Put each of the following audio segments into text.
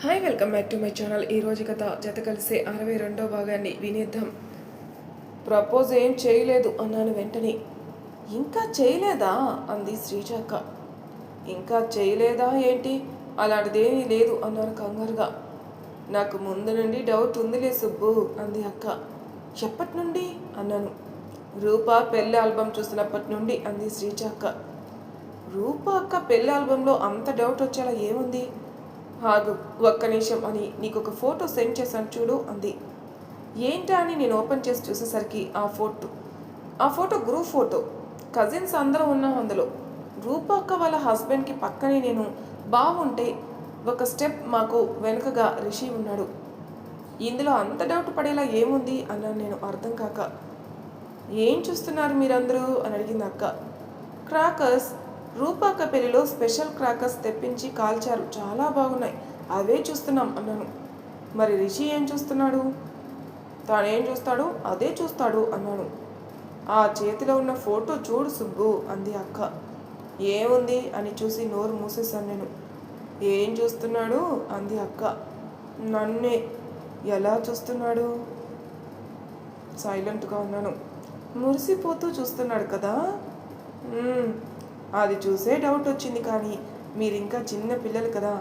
Hi welcome back to my channel. ఈరోజు కథ జత కలిసే 62వ భాగాన్ని వినేద్దాం. ప్రపోజ్ ఏం చేయలేదు అన్నాను వెంటనే. ఇంకా చేయలేదా అంది శ్రీజాక్క. ఇంకా చేయలేదా ఏంటి, అలాంటిదేమీ లేదు అన్నాను కంగారుగా. నాకు ముందు నుండి డౌట్ ఉందిలే సుబ్బు అంది అక్క. ఎప్పటి నుండి అన్నాను. రూప పెళ్ళి ఆల్బమ్ చూసినప్పటి నుండి అంది శ్రీజాక్క. రూప అక్క పెళ్ళి ఆల్బంలో అంత డౌట్ వచ్చేలా ఏముంది? ఆగు ఒక్క నిమిషం అని నీకు ఒక ఫోటో సెండ్ చేశాను చూడు అంది. ఏంటా అని నేను ఓపెన్ చేసి చూసేసరికి ఆ ఫోటో గ్రూప్ ఫోటో. కజిన్స్ అందరూ ఉన్నాం అందులో. రూపక్క వాళ్ళ హస్బెండ్కి పక్కనే నేను బాగుంటే ఒక స్టెప్ మాకు వెనుకగా రిషి ఉన్నాడు. ఇందులో అంత డౌట్ పడేలా ఏముంది అన్నాను నేను అర్థం కాక. ఏం చూస్తున్నారు మీరందరూ అని అడిగింది అక్క. క్రాకర్స్, రూపాక పెళ్లిలో స్పెషల్ క్రాకర్స్ తెప్పించి కాల్చారు, చాలా బాగున్నాయి, అవే చూస్తున్నాం అన్నాను. మరి రిషి ఏం చూస్తున్నాడు? తానేం చూస్తాడు అదే చూస్తాడు అన్నాను. ఆ చేతిలో ఉన్న ఫోటో చూడు సుబ్బు అంది అక్క. ఏముంది అని చూసి నోరు మూసేశాను నేను. ఏం చూస్తున్నాడు అంది అక్క. నన్నే. ఎలా చూస్తున్నాడు? సైలెంట్గా ఉన్నాను. మురిసిపోతూ చూస్తున్నాడు కదా. అది చూసే డౌట్ వచ్చింది, కానీ మీరు ఇంకా చిన్న పిల్లలు కదా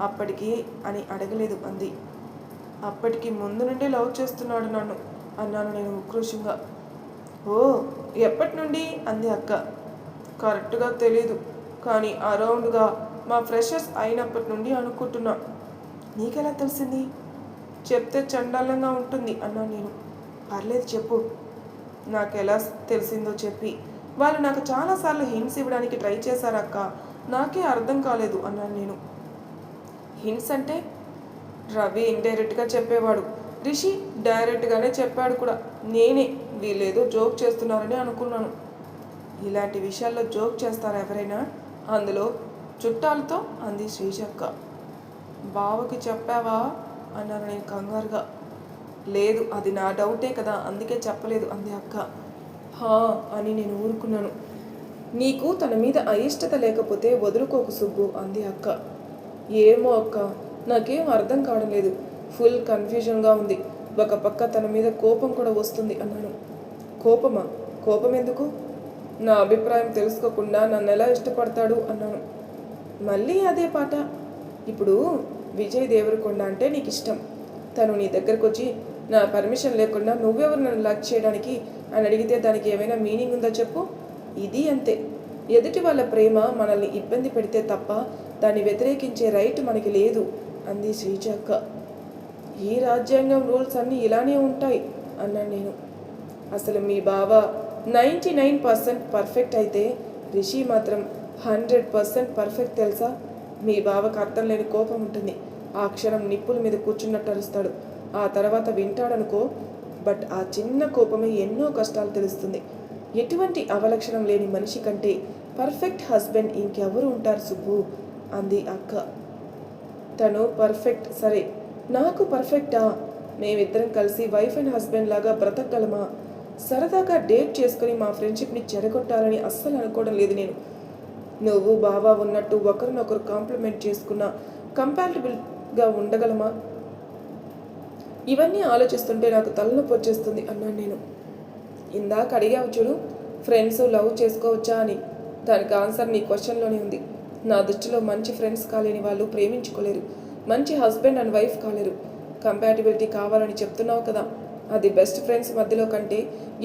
అప్పటికి అని అడగలేదు అంది. అప్పటికి ముందు నుండే లవ్ చేస్తున్నాడు నన్ను అన్నాను నేను ఉక్రోషంగా. ఓ ఎప్పటి నుండి అంది అక్క. కరెక్ట్గా తెలీదు, కానీ అరౌండ్గా మా ఫ్రెషర్స్ అయినప్పటి నుండి అనుకుంటున్నా. నీకెలా తెలిసింది? చెప్తే చండాలంగా ఉంటుంది అన్నాను నేను. పర్లేదు చెప్పు. నాకెలా తెలిసిందో చెప్పి వాళ్ళు నాకు చాలాసార్లు హింట్స్ ఇవ్వడానికి ట్రై చేశారక్క, నాకే అర్థం కాలేదు అన్నాను నేను. హింట్స్ అంటే? రవి ఇండైరెక్ట్గా చెప్పేవాడు, రిషి డైరెక్ట్గానే చెప్పాడు కూడా. నేనే వీళ్ళేదో జోక్ చేస్తున్నారని అనుకున్నాను. ఇలాంటి విషయాల్లో జోక్ చేస్తారా ఎవరైనా, అందులో చుట్టాలతో అంది శ్రీజక్క. బావకి చెప్పావా అన్నాను నేను కంగారుగా. లేదు, అది నా డౌటే కదా, అందుకే చెప్పలేదు అంది అక్క. హా అని నేను ఊరుకున్నాను. నీకు తన మీద అయిష్టత లేకపోతే వదులుకోకు సుబ్బు అంది అక్క. ఏమో అక్క, నాకేం అర్థం కావడం లేదు, ఫుల్ కన్ఫ్యూజన్గా ఉంది. ఒక పక్క తన మీద కోపం కూడా వస్తుంది అన్నాను. కోపమా? కోపం ఎందుకు? నా అభిప్రాయం తెలుసుకోకుండా నన్ను ఎలా ఇష్టపడతాడు అన్నాను. మళ్ళీ అదే పాట. ఇప్పుడు విజయ్ దేవరకొండ అంటే నీకు ఇష్టం. తను నీ దగ్గరకు వచ్చి నా పర్మిషన్ లేకుండా నువ్వెవరు నన్ను లక్ చేయడానికి అని అడిగితే దానికి ఏమైనా మీనింగ్ ఉందా చెప్పు? ఇది అంతే. ఎదుటి వాళ్ళ ప్రేమ మనల్ని ఇబ్బంది పెడితే తప్ప దాన్ని వ్యతిరేకించే రైట్ మనకి లేదు అంది శ్రీజక్క. ఈ రాజ్యాంగం రూల్స్ అన్నీ ఇలానే ఉంటాయి అన్నాను నేను. అసలు మీ బావ 99% పర్ఫెక్ట్ అయితే రిషి మాత్రం 100% పర్ఫెక్ట్ తెలుసా? మీ బావకు అర్థం లేని కోపం ఉంటుంది. ఆ క్షణం నిప్పుల మీద కూర్చున్నట్టు అరుస్తాడు. ఆ తర్వాత వింటాడనుకో, బట్ ఆ చిన్న కోపమే ఎన్నో కష్టాలు తెలుస్తుంది. ఎటువంటి అవలక్షణం లేని మనిషి కంటే పర్ఫెక్ట్ హస్బెండ్ ఇంకెవరు ఉంటారు సుబ్బు అంది అక్క. తను పర్ఫెక్ట్ సరే, నాకు పర్ఫెక్టా? మేమిద్దరం కలిసి వైఫ్ అండ్ హస్బెండ్ లాగా బ్రతకగలమా? సరదాగా డేట్ చేసుకుని మా ఫ్రెండ్షిప్ని చెడగొట్టాలని అస్సలు అనుకోవడం లేదు నేను. నువ్వు బావా ఉన్నట్టు ఒకరినొకరు కాంప్లిమెంట్ చేసుకున్న కంపాటబుల్గా ఉండగలమా? ఇవన్నీ ఆలోచిస్తుంటే నాకు తలనొప్పి వచ్చేస్తుంది అన్నాను నేను. ఇందాక అడిగావు చూడు, ఫ్రెండ్స్ లవ్ చేసుకోవచ్చా అని. దానికి ఆన్సర్ నీ క్వశ్చన్లోనే ఉంది. నా దృష్టిలో మంచి ఫ్రెండ్స్ కాలేని వాళ్ళు ప్రేమించుకోలేరు, మంచి హస్బెండ్ అండ్ వైఫ్ కాలేరు. కంపాటిబిలిటీ కావాలని చెప్తున్నావు కదా, అది బెస్ట్ ఫ్రెండ్స్ మధ్యలో కంటే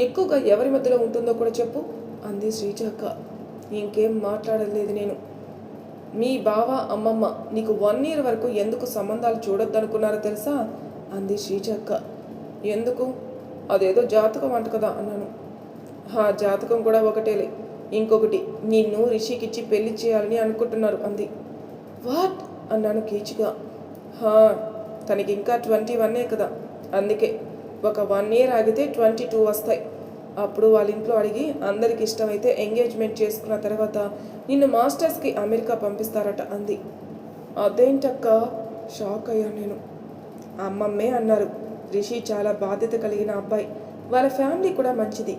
ఎక్కువగా ఎవరి మధ్యలో ఉంటుందో కూడా చెప్పు అంది శ్రీజక్క. ఇంకేం మాట్లాడలేదు నేను. మీ బావ అమ్మమ్మ నీకు 1 year వరకు ఎందుకు సంబంధాలు చూడొద్దనుకున్నారో తెలుసా అంది శ్రీజక్క. ఎందుకు? అదేదో జాతకం అంట కదా అన్నాను. ఆ జాతకం కూడా ఒకటేలే. ఇంకొకటి, నిన్ను రిషికిచ్చి పెళ్లి చేయాలని అనుకుంటున్నారు అంది. వాట్ అన్నాను కీచుగా. తనకి ఇంకా 21 కదా, అందుకే ఒక 1 year ఆగితే 22 వస్తాయి. అప్పుడు వాళ్ళ ఇంట్లో అడిగి అందరికి ఇష్టమైతే ఎంగేజ్మెంట్ చేసుకున్న తర్వాత నిన్ను మాస్టర్స్కి అమెరికా పంపిస్తారట అంది. అదేంటక్క? షాక్ అయ్యాను నేను. అమ్మమ్మే అన్నారు, రిషి చాలా బాధ్యత కలిగిన అబ్బాయి, వాళ్ళ ఫ్యామిలీ కూడా మంచిది,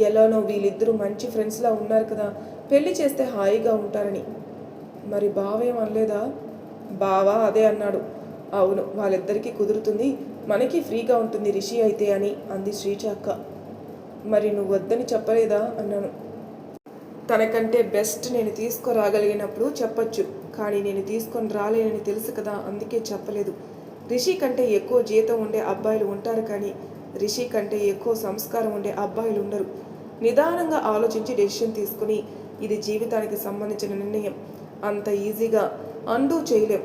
ఎలానో వీళ్ళిద్దరూ మంచి ఫ్రెండ్స్లా ఉన్నారు కదా, పెళ్లి చేస్తే హాయిగా ఉంటారని. మరి బావ ఏం అనలేదా? బావ అదే అన్నాడు, అవును, వాళ్ళిద్దరికీ కుదురుతుంది, మనకి ఫ్రీగా ఉంటుంది రిషి అయితే అని అంది శ్రీజ అక్క. మరి నువ్వు వద్దని చెప్పలేదా అన్నాను. తనకంటే బెస్ట్ నేను తీసుకురాగలిగినప్పుడు చెప్పొచ్చు, కానీ నేను తీసుకొని రాలేనని తెలుసు కదా, అందుకే చెప్పలేదు. రిషి కంటే ఎక్కువ జీతం ఉండే అబ్బాయిలు ఉంటారు, కానీ రిషి కంటే ఎక్కువ సంస్కారం ఉండే అబ్బాయిలు ఉండరు. నిదానంగా ఆలోచించి డెసిషన్ తీసుకుని, ఇది జీవితానికి సంబంధించిన నిర్ణయం, అంత ఈజీగా అండూ చేయలేం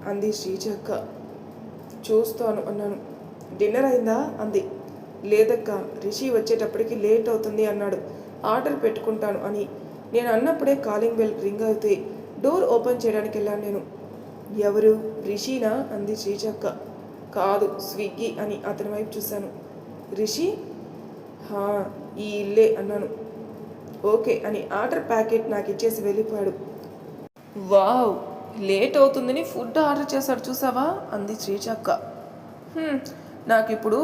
అంది శ్రీజక్క. చూస్తాను అన్నాను. డిన్నర్ అయిందా అంది. లేదక్క, రిషి వచ్చేటప్పటికి లేట్ అవుతుంది అన్నాడు, ఆర్డర్ పెట్టుకుంటాను అని. నేను అన్నప్పుడే కాలింగ్ బెల్ రింగ్ అయితే డోర్ ఓపెన్ చేయడానికి వెళ్ళాను నేను. ఎవరు, రిషినా అంది శ్రీజక్క. కాదు, స్విగ్గీ అని అతని వైపు చూశాను. రిషి? హా, ఈ ఇల్లే అన్నాను. ఓకే అని ఆర్డర్ ప్యాకెట్ నాకు ఇచ్చేసి వెళ్ళిపోయాడు. వావ్, లేట్ అవుతుందని ఫుడ్ ఆర్డర్ చేశాడు చూసావా అంది శ్రీజక్క. నాకు ఇప్పుడు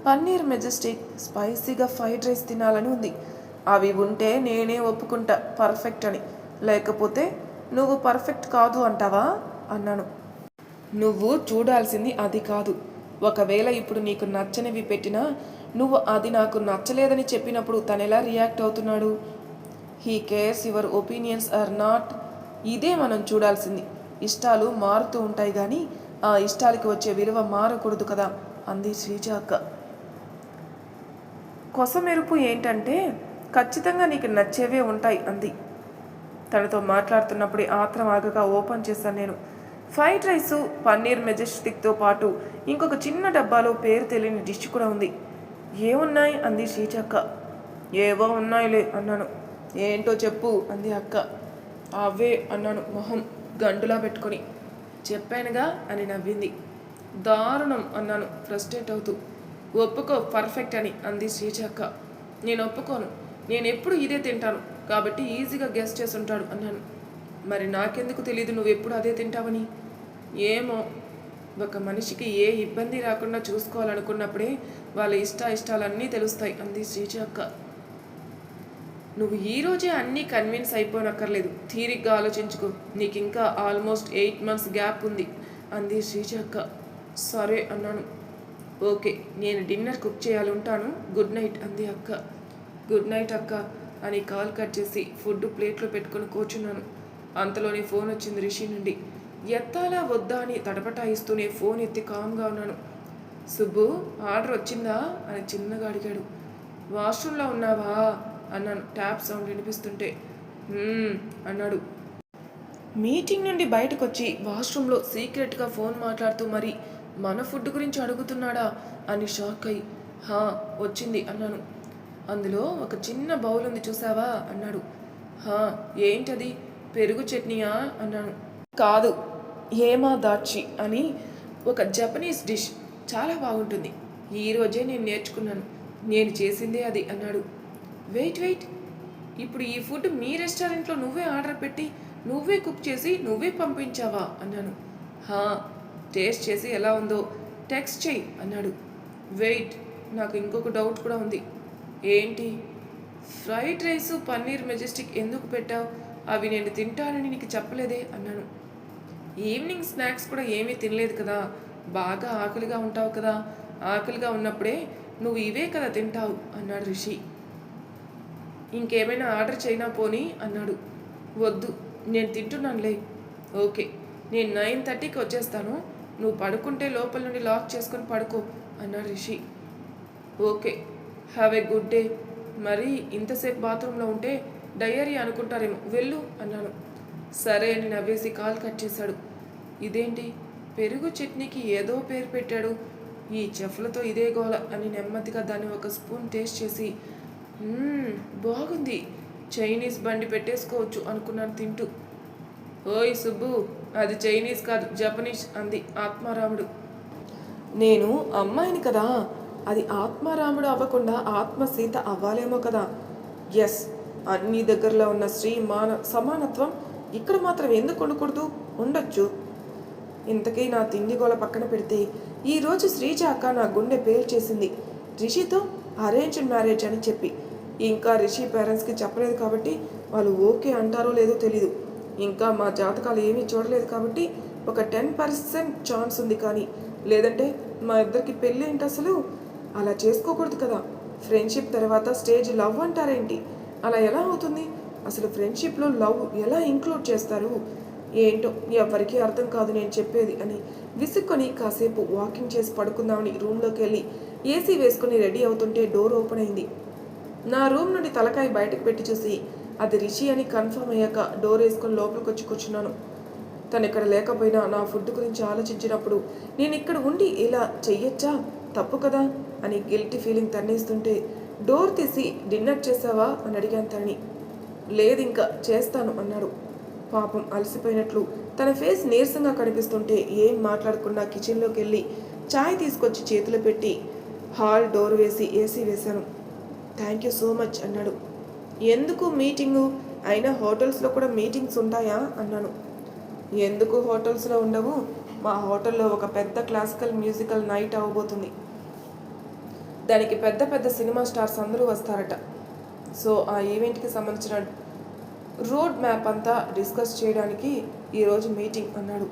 పన్నీర్ మెజెస్టిక్ స్పైసీగా ఫ్రైడ్ రైస్ తినాలని ఉంది. అవి ఉంటే నేనే ఒప్పుకుంటా పర్ఫెక్ట్ అని, లేకపోతే నువ్వు పర్ఫెక్ట్ కాదు అంటావా అన్నాను. నువ్వు చూడాల్సింది అది కాదు. ఒకవేళ ఇప్పుడు నీకు నచ్చనివి పెట్టినా నువ్వు అది నాకు నచ్చలేదని చెప్పినప్పుడు తను ఎలా రియాక్ట్ అవుతున్నాడు? He cares your opinions or not. ఇదే మనం చూడాల్సింది. ఇష్టాలు మారుతూ ఉంటాయి, కానీ ఆ ఇష్టాలకి వచ్చే విలువ మారకూడదు కదా అంది శ్రీజ అక్క. కొసమెరుపు ఏంటంటే ఖచ్చితంగా నీకు నచ్చేవే ఉంటాయి అంది. తనతో మాట్లాడుతున్నప్పుడే ఆత్రం ఆగగా ఓపెన్ చేశాను నేను. ఫ్రైడ్ రైసు, పన్నీర్ మెజెస్టిక్తో పాటు ఇంకొక చిన్న డబ్బాలో పేరు తెలియని డిష్ కూడా ఉంది. ఏమున్నాయి అంది శ్రీజక్క. ఏవో ఉన్నాయిలే అన్నాను. ఏంటో చెప్పు అంది అక్క. అవే అన్నాను మొహం గంటులా పెట్టుకొని. చెప్పానుగా అని నవ్వింది. దారుణం అన్నాను ఫ్రస్ట్రేట్ అవుతూ. ఒప్పుకో పర్ఫెక్ట్ అని అంది శ్రీజక్క. నేను ఒప్పుకోను, నేను ఎప్పుడు ఇదే తింటాను కాబట్టి ఈజీగా గెస్ చేసి ఉంటాడు అన్నాను. మరి నాకెందుకు తెలీదు నువ్వెప్పుడు అదే తింటావని? ఏమో, ఒక మనిషికి ఏ ఇబ్బంది రాకుండా చూసుకోవాలనుకున్నప్పుడే వాళ్ళ ఇష్టాలన్నీ తెలుస్తాయి అంది శ్రీజ అక్క. నువ్వు ఈరోజే అన్నీ కన్విన్స్ అయిపోనక్కర్లేదు, థీరిక్గా ఆలోచించుకో, నీకు ఇంకా ఆల్మోస్ట్ 8 months గ్యాప్ ఉంది అంది శ్రీజ అక్క. సరే అన్నాను. ఓకే, నేను డిన్నర్ కుక్ చేయాలి, ఉంటాను, గుడ్ నైట్ అంది అక్క. గుడ్ నైట్ అక్క అని కాల్ కట్ చేసి ఫుడ్ ప్లేట్లో పెట్టుకుని కూర్చున్నాను. అంతలోనే ఫోన్ వచ్చింది రిషి నుండి. ఎత్తాలా వద్దా అని తడపటాయిస్తూనే ఫోన్ ఎత్తి కామ్గా ఉన్నాను. సుబ్బు, ఆర్డర్ వచ్చిందా అని చిన్నగా అడిగాడు. వాష్రూమ్లో ఉన్నావా అన్నాను ట్యాప్ సౌండ్ వినిపిస్తుంటే. అన్నాడు. మీటింగ్ నుండి బయటకు వచ్చి వాష్రూమ్లో సీక్రెట్గా ఫోన్ మాట్లాడుతూ మరి మన ఫుడ్ గురించి అడుగుతున్నాడా అని షాక్ అయ్యి హా వచ్చింది అన్నాను. అందులో ఒక చిన్న బౌల్ ఉంది చూసావా అన్నాడు. హా, ఏంటది, పెరుగు చట్నీయా అన్నాను. కాదు, హేమా దాచి అని ఒక జపనీస్ డిష్, చాలా బాగుంటుంది, ఈరోజే నేను నేర్చుకున్నాను, నేను చేసిందే అది అన్నాడు. వెయిట్, ఇప్పుడు ఈ ఫుడ్ మీ రెస్టారెంట్లో నువ్వే ఆర్డర్ పెట్టి నువ్వే కుక్ చేసి నువ్వే పంపించావా అన్నాను. హా, టేస్ట్ చేసి ఎలా ఉందో టెక్స్ట్ చెయ్యి అన్నాడు. వెయిట్, నాకు ఇంకొక డౌట్ కూడా ఉంది. ఏంటి? ఫ్రైడ్ రైసు, పన్నీర్ మెజెస్టిక్ ఎందుకు పెట్టావు? అవి నేను తింటానని నీకు చెప్పలేదే అన్నాను. ఈవినింగ్ స్నాక్స్ కూడా ఏమీ తినలేదు కదా, బాగా ఆకలిగా ఉంటావు కదా, ఆకలిగా ఉన్నప్పుడే నువ్వు ఇవే కదా తింటావు అన్నాడు రిషి. ఇంకేమైనా ఆర్డర్ చేయనా పోనీ అన్నాడు. వద్దు, నేను తింటున్నానులే. ఓకే, నేను 9:30కి వచ్చేస్తాను, నువ్వు పడుకుంటే లోపల నుండి లాక్ చేసుకొని పడుకో అన్నాడు Rishi. Okay, have a good day. మరి ఇంతసేపు బాత్రూంలో ఉంటే డయరీ అనుకుంటారేమో, వెళ్ళు అన్నాను. సరే అని నవ్వేసి కాల్ కట్ చేశాడు. ఇదేంటి, పెరుగు చట్నీకి ఏదో పేరు పెట్టాడు, ఈ చెఫ్లతో ఇదే గోల అని నెమ్మదిగా దాన్ని ఒక స్పూన్ టేస్ట్ చేసి బాగుంది, చైనీస్ బండి పెట్టేసుకోవచ్చు అనుకున్నాను తింటూ. ఓయ్ సుబ్బు, అది చైనీస్ కాదు, జపనీస్ అంది ఆత్మారాముడు. నేను అమ్మాయిని కదా, అది ఆత్మారాముడు అవ్వకుండా ఆత్మసీత అవ్వాలేమో కదా. ఎస్, అన్ని దగ్గరలో ఉన్న స్త్రీ సమానత్వం ఇక్కడ మాత్రం ఎందుకు ఉండకూడదు? ఉండొచ్చు. ఇంతకీ నా తిండి గోల పక్కన పెడితే ఈరోజు శ్రీజ అక్క నా గుండె పేల్చేసింది, రిషితో అరేంజ్డ్ మ్యారేజ్ అని చెప్పి. ఇంకా రిషి పేరెంట్స్కి చెప్పలేదు కాబట్టి వాళ్ళు ఓకే అంటారో లేదో తెలీదు. ఇంకా మా జాతకాలు ఏమీ చూడలేదు కాబట్టి ఒక 10% ఛాన్స్ ఉంది, కానీ లేదంటే మా ఇద్దరికి పెళ్ళి ఏంటి అసలు? అలా చేసుకోకూడదు కదా. ఫ్రెండ్షిప్ తర్వాత స్టేజ్ లవ్ అంటారేంటి? అలా ఎలా అవుతుంది? అసలు ఫ్రెండ్షిప్లో లవ్ ఎలా ఇంక్లూడ్ చేస్తారు? ఏంటో ఎవరికీ అర్థం కాదు నేను చెప్పేది అని విసుక్కొని కాసేపు వాకింగ్ చేసి పడుకుందామని రూమ్లోకి వెళ్ళి ఏసీ వేసుకుని రెడీ అవుతుంటే డోర్ ఓపెన్ అయింది. నా రూమ్ నుండి తలకాయ బయటకు పెట్టి చూసి అది రిషి అని కన్ఫర్మ్ అయ్యాక డోర్ వేసుకొని లోపలికి వచ్చి కూర్చున్నాను. తను ఇక్కడ లేకపోయినా నా ఫుడ్ గురించి ఆలోచించినప్పుడు నేను ఇక్కడ ఉండి ఇలా చెయ్యొచ్చా, తప్పు కదా అని గిల్టీ ఫీలింగ్ తన్నేస్తుంటే డోర్ తీసి డిన్నర్ చేసావా అని అడిగాను తనని. లేదు ఇంకా చేస్తాను అన్నాడు. పాపం అలసిపోయినట్లు తన ఫేస్ నీరసంగా కనిపిస్తుంటే ఏం మాట్లాడకుండా కిచెన్లోకి వెళ్ళి చాయ్ తీసుకొచ్చి చేతిలో పెట్టి హాల్ డోర్ వేసి ఏసీ వేశాను. థ్యాంక్ యూ సో మచ్ అన్నాడు. ఎందుకు మీటింగు? అయినా హోటల్స్లో కూడా మీటింగ్స్ ఉంటాయా అన్నాను. ఎందుకు హోటల్స్లో ఉండవు? మా హోటల్లో ఒక పెద్ద క్లాసికల్ మ్యూజికల్ నైట్ అవ్వబోతుంది. దానికి పెద్ద పెద్ద సినిమా స్టార్స్ అందరూ వస్తారట. సో ఆ ఈవెంట్కి సంబంధించిన రోడ్ మ్యాప్ అంతా డిస్కస్ చేయడానికి ఈరోజు మీటింగ్ అన్నాడు.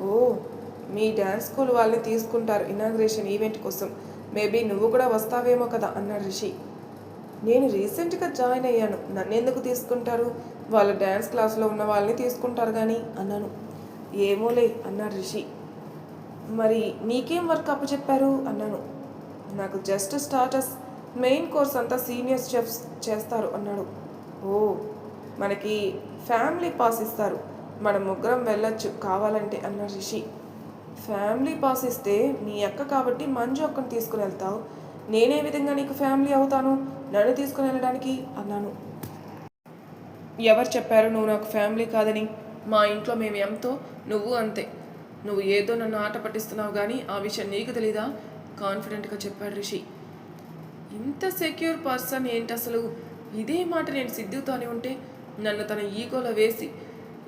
ఓ, మీ డ్యాన్స్ స్కూల్ వాళ్ళని తీసుకుంటారు ఇనాగ్రేషన్ ఈవెంట్ కోసం. మేబీ నువ్వు కూడా వస్తావేమో కదా అన్నాడు రిషి. నేను రీసెంట్గా జాయిన్ అయ్యాను, నన్నెందుకు తీసుకుంటారు? వాళ్ళ డ్యాన్స్ క్లాస్లో ఉన్న వాళ్ళని తీసుకుంటారు కానీ అన్నాను. ఏమోలే అన్నాడు రిషి. మరి నీకేం వర్క్ అప్పచెప్పారు అన్నాను. నాకు జస్ట్ స్టార్టర్స్, మెయిన్ కోర్స్ అంతా సీనియర్ చెఫ్స్ చేస్తారు అన్నాడు. ఓ, మనకి ఫ్యామిలీ పాస్ ఇస్తారు, మనం ముగ్గురం వెళ్ళొచ్చు కావాలంటే అన్నాడు రిషి. ఫ్యామిలీ పాస్ ఇస్తే మీ అక్క కాబట్టి మంజు అక్కను తీసుకుని వెళ్తావు, నేనే విధంగా నీకు ఫ్యామిలీ అవుతాను నన్ను తీసుకుని వెళ్ళడానికి అన్నాను. ఎవరు చెప్పారు నువ్వు నాకు ఫ్యామిలీ కాదని? మా ఇంట్లో మేము ఎంతో, నువ్వు అంతే. నువ్వు ఏదో నన్ను ఆట పట్టిస్తున్నావు కానీ ఆ విషయం నీకు తెలీదా? కాన్ఫిడెంట్గా చెప్పాడు రిషి. ఇంత సెక్యూర్ పర్సన్ ఏంటి అసలు? ఇదే మాట నేను సిద్ధుతోనే ఉంటే నన్ను తన ఈగోలో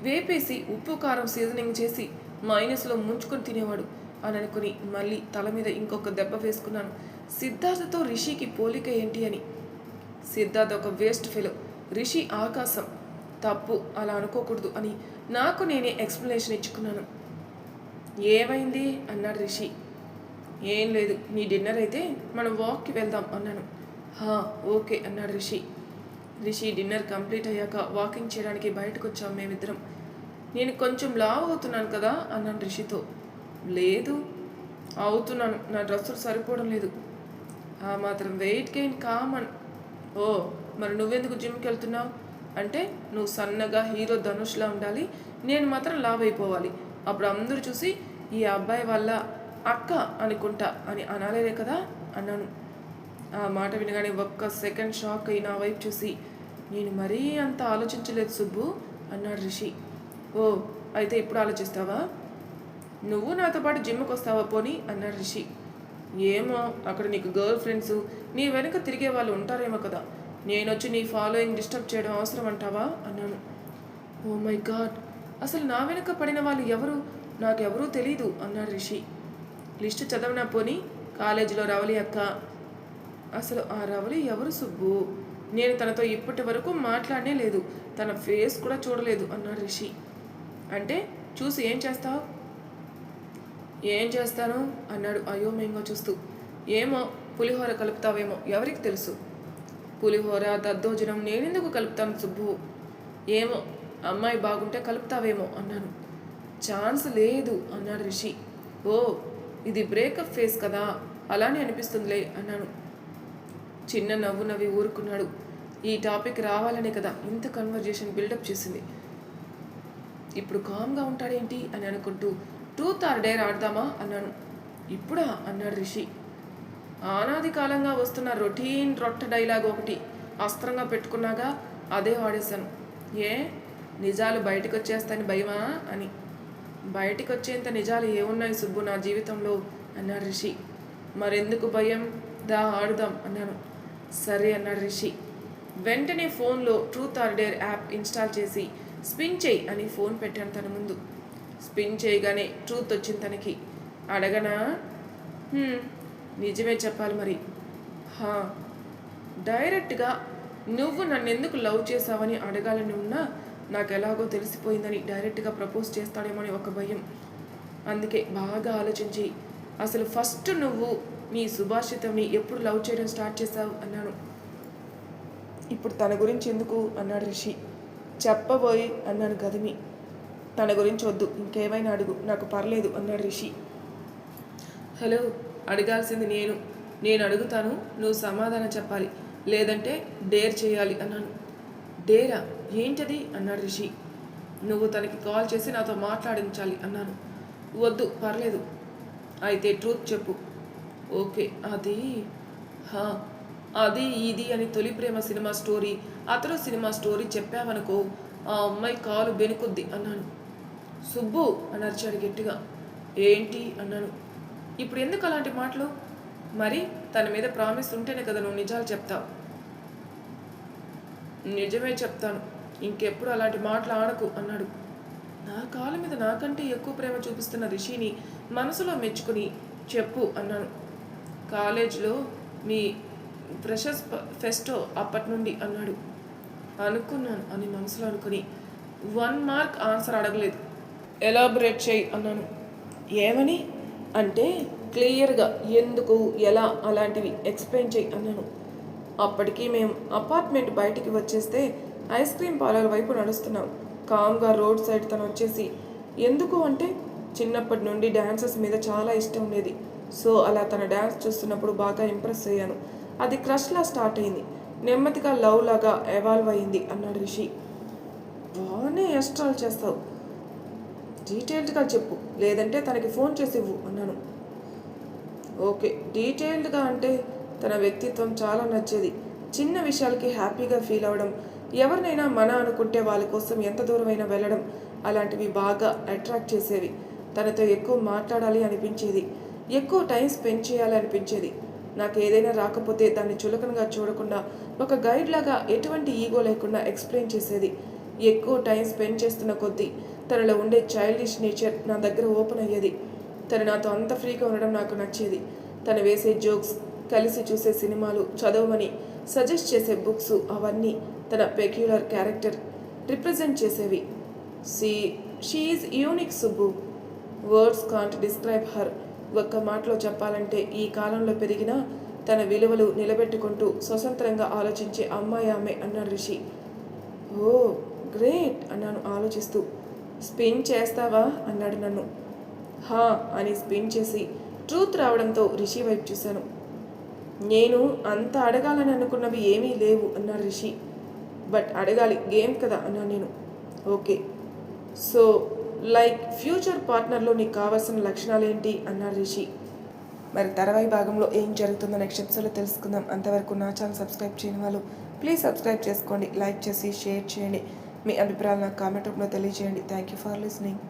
వేపేసి ఉప్పు కారం సీజనింగ్ చేసి మైనస్లో ముంచుకొని తినేవాడు అని అనుకుని మళ్ళీ తల మీద ఇంకొక దెబ్బ వేసుకున్నాను. సిద్ధార్థతో రిషికి పోలిక ఏంటి అని. సిద్ధార్థ్ ఒక వేస్ట్ ఫెలో, రిషి ఆకాశం. తప్పు, అలా అనుకోకూడదు అని నాకు నేనే ఎక్స్ప్లెనేషన్ ఇచ్చుకున్నాను. ఏమైంది అన్నాడు రిషి. ఏం లేదు, నీ డిన్నర్ అయితే మనం వాక్కి వెళ్దాం అన్నాను. ఓకే అన్నాడు రిషి. డిన్నర్ కంప్లీట్ అయ్యాక వాకింగ్ చేయడానికి బయటకు వచ్చాం మేమిద్దరం. నేను కొంచెం లావ్ అవుతున్నాను కదా అన్నాను రిషితో. లేదు, అవుతున్నాను, నా డ్రెస్సులు సరిపోవడం లేదు. ఆ మాత్రం వెయిట్ గెయిన్ కామన్. ఓ, మరి నువ్వెందుకు జిమ్కి వెళ్తున్నావు? అంటే నువ్వు సన్నగా హీరో ధనుష్లా ఉండాలి, నేను మాత్రం లావ్ అయిపోవాలి. అప్పుడు అందరూ చూసి ఈ అబ్బాయి వల్ల అక్క అనుకుంటా అని అనాలేనే కదా అన్నాను. ఆ మాట వినగానే ఒక్క సెకండ్ షాక్ అయి నా వైపు చూసి, నేను మరీ అంత ఆలోచించలేదు సుబ్బు అన్నాడు రిషి. ఓ, అయితే ఇప్పుడు ఆలోచిస్తావా? నువ్వు నాతో పాటు జిమ్కి వస్తావా పోనీ అన్నాడు రిషి. ఏమో, అక్కడ నీకు గర్ల్ ఫ్రెండ్స్ నీ వెనక తిరిగే వాళ్ళు ఉంటారేమో కదా, నేను వచ్చి నీ ఫాలోయింగ్ డిస్టర్బ్ చేయడం అవసరం అంటావా అన్నాను. ఓ మై గాడ్, అసలు నా వెనక పడిన వాళ్ళు ఎవరు? నాకెవరూ తెలీదు అన్నాడు రిషి. లిస్టు చదవనా పోనీ? కాలేజీలో రవలి అక్క. అసలు ఆ రవలి ఎవరు సుబ్బు? నేను తనతో ఇప్పటి వరకు మాట్లాడనే లేదు, తన ఫేస్ కూడా చూడలేదు అన్నాడు రిషి. అంటే చూసి ఏం చేస్తావు? ఏం చేస్తాను అన్నాడు అయోమయంగా చూస్తూ. ఏమో, పులిహోర కలుపుతావేమో, ఎవరికి తెలుసు? పులిహోర దద్దోజనం నేనెందుకు కలుపుతాను సుబ్బు? ఏమో, అమ్మాయి బాగుంటే కలుపుతావేమో అన్నాను. ఛాన్స్ లేదు అన్నాడు రిషి. ఓ, ఇది బ్రేకప్ ఫేస్ కదా, అలానే అనిపిస్తుందిలే అన్నాను. చిన్న నవ్వు నవ్వి ఊరుకున్నాడు. ఈ టాపిక్ రావాలనే కదా ఇంత కన్వర్జేషన్ బిల్డప్ చేసింది. ఇప్పుడు కామ్గా ఉంటాడేంటి అని అనుకుంటూ ట్రూత్ ఆర్ డేర్ ఆడదామా అన్నాను. ఇప్పుడా అన్నాడు రిషి. ఆనాది కాలంగా వస్తున్న రొటీన్ రొట్ట డైలాగ్ ఒకటి అస్త్రంగా పెట్టుకున్నాగా, అదే వాడేశాను. ఏ, నిజాలు బయటకు వచ్చేస్తాయని భయమా అని. బయటికి వచ్చేంత నిజాలు ఏమున్నాయి సుబ్బు నా జీవితంలో అన్నాడు రిషి. మరెందుకు భయం, దా ఆడుదాం అన్నాను. సరే అన్నాడు రిషి. వెంటనే ఫోన్లో truth or dare app install చేసి స్పిన్ చేయి అని ఫోన్ పెట్టాను తన ముందు. స్పిన్ చేయగానే ట్రూత్ వచ్చింది తనకి. అడగనా? నిజమే చెప్పాలి మరి. డైరెక్ట్గా నువ్వు నన్ను ఎందుకు లవ్ చేసావని అడగాలని ఉన్నా నాకు ఎలాగో తెలిసిపోయిందని డైరెక్ట్గా ప్రపోజ్ చేస్తాడేమో అని ఒక భయం. అందుకే బాగా ఆలోచించి అసలు ఫస్ట్ నువ్వు నీ సుభాషితంని ఎప్పుడు లవ్ చేయడం స్టార్ట్ చేశావు అన్నాను. ఇప్పుడు తన గురించి ఎందుకు అన్నాడు రిషి. చెప్పబోయి అన్నాను గదిమి. తన గురించి వద్దు, ఇంకేమైనా అడుగు, నాకు పర్లేదు అన్నాడు రిషి. హలో, అడగాల్సింది నేను అడుగుతాను, నువ్వు సమాధానం చెప్పాలి, లేదంటే డేర్ చేయాలి అన్నాను. డేరా? ఏంటది అన్నాడు రిషి. నువ్వు తనకి కాల్ చేసి నాతో మాట్లాడించాలి అన్నాను. వద్దు, పర్లేదు, అయితే ట్రూత్ చెప్పు. ఓకే, అది ఇది అని తొలి ప్రేమ సినిమా స్టోరీ, అతడు సినిమా స్టోరీ చెప్పావనుకో ఆ అమ్మాయి కాలు బెనుకుద్ది అన్నాను. సుబ్బు అని అరిచాడు గట్టిగా. ఏంటి అన్నాను. ఇప్పుడు ఎందుకు అలాంటి మాటలు? మరి తన మీద ప్రామిస్ ఉంటేనే కదా నువ్వు నిజాలు చెప్తావు. నిజమే చెప్తాను, ఇంకెప్పుడు అలాంటి మాటలు ఆడకు అన్నాడు. నా కాలు మీద నాకంటే ఎక్కువ ప్రేమ చూపిస్తున్న రిషిని మనసులో మెచ్చుకుని చెప్పు అన్నాను. కాలేజ్లో మీ ఫ్రెషర్స్ ఫెస్టో అప్పటి నుండి అన్నాడు. అనుకున్నాను అని మనసులో అనుకుని 1 మార్క్ ఆన్సర్ అడగలేదు. ఎలాబొరేట్ చేయి అన్నాను. ఏమని అంటే క్లియర్గా ఎందుకు ఎలా అలాంటివి ఎక్స్ప్లెయిన్ చేయి అన్నాను. అప్పటికి మేము అపార్ట్మెంట్ బయటికి వచ్చేస్తే ఐస్ క్రీమ్ పార్లర్ వైపు నడుస్తున్నాం. కామ్గా రోడ్ సైడ్ తను వచ్చేసి ఎందుకు అంటే చిన్నప్పటి నుండి డ్యాన్సెస్ మీద చాలా ఇష్టం ఉండేది. సో అలా తన డ్యాన్స్ చూస్తున్నప్పుడు బాగా ఇంప్రెస్ అయ్యాను. అది క్రష్లా స్టార్ట్ అయింది, నెమ్మదిగా లవ్ లాగా ఎవాల్వ్ అయింది అన్నాడు రిషి. బాగానే ఎస్ట్రాల్ చేస్తావు, డీటెయిల్డ్గా చెప్పు, లేదంటే తనకి ఫోన్ చేసి ఇవ్వు అన్నాను. ఓకే, డీటెయిల్డ్గా అంటే తన వ్యక్తిత్వం చాలా నచ్చేది. చిన్న విషయాలకి హ్యాపీగా ఫీల్ అవ్వడం, ఎవరినైనా మన అనుకుంటే వాళ్ళ కోసం ఎంత దూరమైనా వెళ్ళడం, అలాంటివి బాగా అట్రాక్ట్ చేసేవి. తనతో ఎక్కువ మాట్లాడాలి అనిపించేది, ఎక్కువ టైం స్పెండ్ చేయాలి అనిపించేది. నాకు ఏదైనా రాకపోతే దాన్ని చులకనగా చూడకుండా ఒక గైడ్ లాగా ఎటువంటి ఈగో లేకుండా ఎక్స్ప్లెయిన్ చేసేది. ఎక్కువ టైం స్పెండ్ చేస్తున్న కొద్దీ తనలో ఉండే చైల్డిష్ నేచర్ నా దగ్గర ఓపెన్ అయ్యేది. తను నాతో అంత ఫ్రీగా ఉండడం నాకు నచ్చేది. తను వేసే జోక్స్, కలిసి చూసే సినిమాలు, చదవమని సజెస్ట్ చేసే బుక్స్, అవన్నీ తన పెక్యులర్ క్యారెక్టర్ రిప్రజెంట్ చేసేవి. She is unique Subbu, words can't describe her. ఒక్క మాటలో చెప్పాలంటే ఈ కాలంలో పెరిగిన తన విలువలు నిలబెట్టుకుంటూ స్వతంత్రంగా ఆలోచించే అమ్మాయి ఆమె అన్నాడు రిషి. ఓ గ్రేట్ అన్నాను ఆలోచిస్తూ. స్పిన్ చేస్తావా అన్నాడు నన్ను. హా అని స్పిన్ చేసి ట్రూత్ రావడంతో రిషి వైపు చూశాను. నేను అంత అడగాలని అనుకున్నవి ఏమీ లేవు అన్నాడు రిషి. బట్ అడగాలి, గేమ్ కదా అన్నాను నేను. ఓకే, సో లైక్ ఫ్యూచర్ పార్ట్నర్లో నీకు కావాల్సిన లక్షణాలు ఏంటి అన్నాడు రిషి. మరి తర్వాయి భాగంలో ఏం జరుగుతుందో నెక్స్ట్ ఎపిసోడ్లో తెలుసుకుందాం. అంతవరకు నా ఛానల్ సబ్స్క్రైబ్ చేయని వాళ్ళు ప్లీజ్ సబ్స్క్రైబ్ చేసుకోండి, లైక్ చేసి షేర్ చేయండి, మీ అభిప్రాయాలు నాకు కామెంట్ రూపంలో తెలియజేయండి. Thank you for listening.